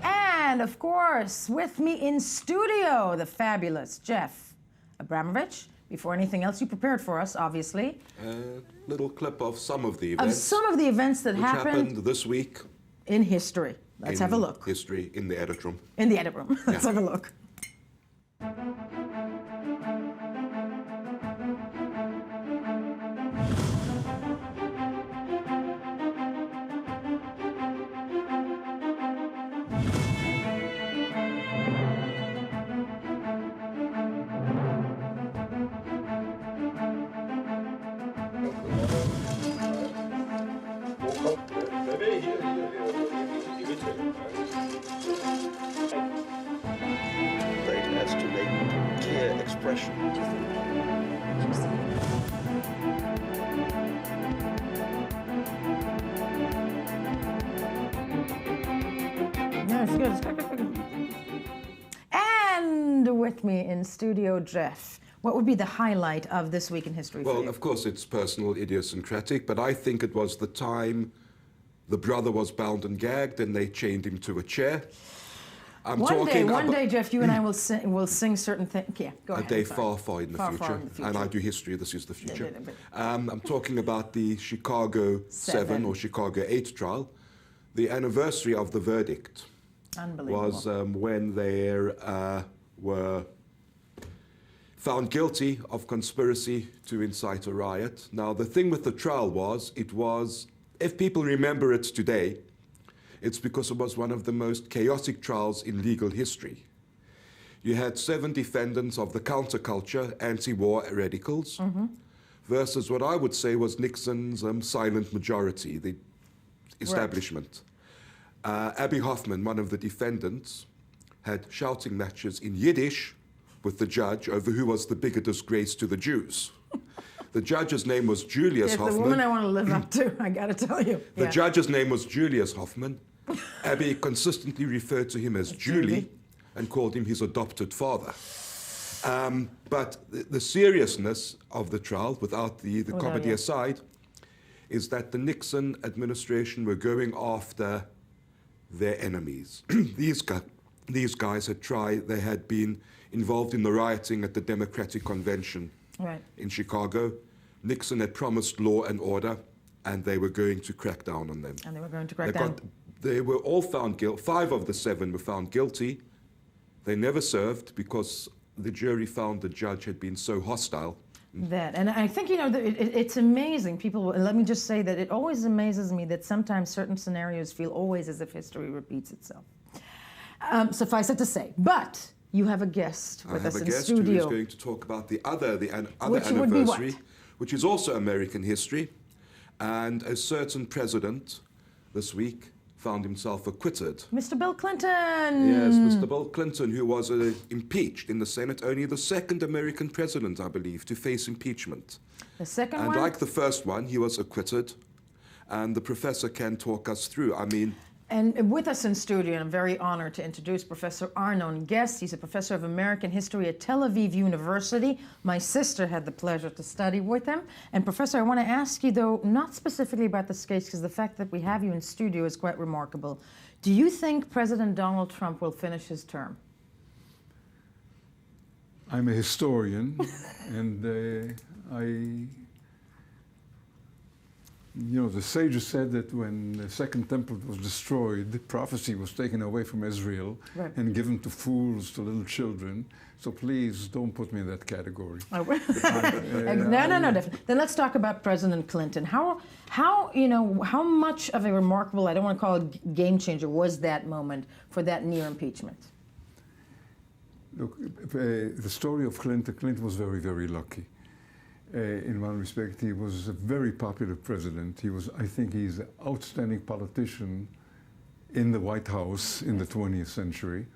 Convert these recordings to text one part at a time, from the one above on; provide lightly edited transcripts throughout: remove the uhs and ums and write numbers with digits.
And of course, with me in studio, the fabulous Jeff Abramovich. Before anything else, you prepared for us, obviously. A little clip of some of the events. Of some of the events that which happened this week. In history. Let's have a look. History, in the edit room. In the edit room. Let's have a look. As to make clear expression. Yeah, it's good. And with me in studio, Jeff. What would be the highlight of this week in history for you? Well, of course, it's personal, idiosyncratic, but I think it was the time the brother was bound and gagged and they chained him to a chair. One day, Jeff, you and I will sing certain things. Yeah, go ahead. A day far in the future. And I do history, this is the future. I'm talking about the Chicago 7 or Chicago 8 trial. The anniversary of the verdict was when they were found guilty of conspiracy to incite a riot. Now, the thing with the trial was, if people remember it today, it's because it was one of the most chaotic trials in legal history. You had 7 defendants of the counterculture, anti-war radicals, versus what I would say was Nixon's silent majority, the establishment. Abby Hoffman, one of the defendants, had shouting matches in Yiddish with the judge over who was the bigger disgrace to the Jews. The judge's name was Julius Hoffman. The woman I want to live up to, I got to tell you. The judge's name was Julius Hoffman. Abby consistently referred to him as Julie and called him his adopted father. But the seriousness of the trial, without the comedy aside, is that the Nixon administration were going after their enemies. These guys they had been involved in the rioting at the Democratic Convention in Chicago. Nixon had promised law and order, and they were going to crack down on them. And they were going to crack down. They were all found guilty. 5 of the 7 were found guilty. They never served because the jury found the judge had been so hostile. And I think, it's amazing. Let me just say that it always amazes me that sometimes certain scenarios feel always as if history repeats itself. Suffice it to say. But you have a guest with us in studio. I have a guest who is going to talk about the other anniversary, which is also American history. And a certain president this week found himself acquitted. Mr. Bill Clinton! Yes, Mr. Bill Clinton, who was impeached in the Senate, only the 2nd American president, I believe, to face impeachment. The second one? And like the first one, he was acquitted. And the professor can talk us through. And with us in studio, I'm very honored to introduce Professor Arnon Guest. He's a professor of American history at Tel Aviv University. My sister had the pleasure to study with him. And Professor, I want to ask you, though, not specifically about this case, because the fact that we have you in studio is quite remarkable. Do you think President Donald Trump will finish his term? I'm a historian, and the sages said that when the Second Temple was destroyed, prophecy was taken away from Israel and given to fools, to little children. So please don't put me in that category. No, definitely. Then let's talk about President Clinton. How much of a remarkable, I don't want to call it game changer, was that moment for that near impeachment? Look, the story of Clinton was very, very lucky. In one respect, he was a very popular president. I think he's an outstanding politician in the White House in the 20th century.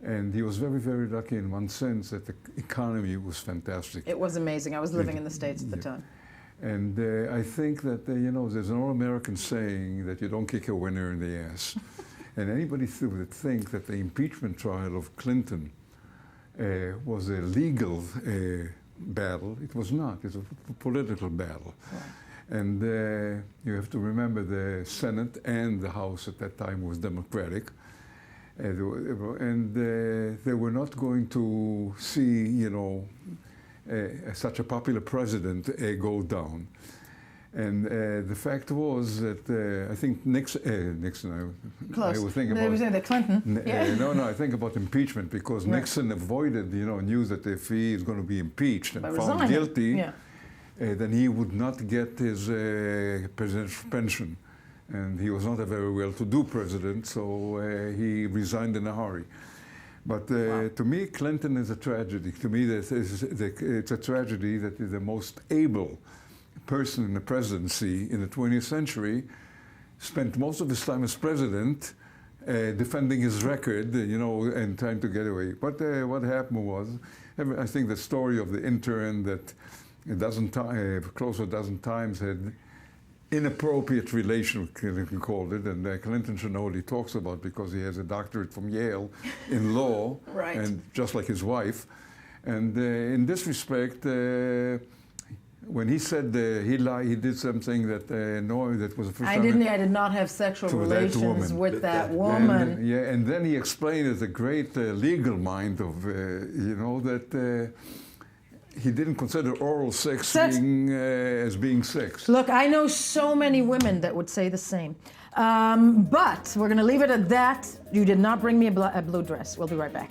And he was very, very lucky in one sense that the economy was fantastic. It was amazing. I was living in the States at the time. And I think that, there's an all-American saying that you don't kick a winner in the ass. And anybody would think that the impeachment trial of Clinton was a legal battle. It was not. It was a political battle. Right. And you have to remember the Senate and the House at that time was Democratic. And they were not going to see, you know, such a popular president go down. And the fact was that I think Nixon, Close. I was thinking They were saying that Clinton. No, I think about impeachment because Nixon avoided, you know, news that if he is going to be impeached and found guilty, then he would not get his presidential pension. And he was not a very well-to-do president, so he resigned in a hurry. But to me, Clinton is a tragedy. To me, it's a tragedy that the most able person in the presidency in the 20th century spent most of his time as president defending his record, you know, and trying to get away. But what happened was, I think the story of the intern that close to a dozen times had inappropriate relation, Clinton called it, and Clinton should know what he talks about because he has a doctorate from Yale in law, and just like his wife. And in this respect, when he said he lied, he did something that that was the first time. I did not have sexual relations with that woman. And then he explained as a great legal mind of, you know, that he didn't consider oral sex as being sex. Look, I know so many women that would say the same. But we're going to leave it at that. You did not bring me a blue dress. We'll be right back.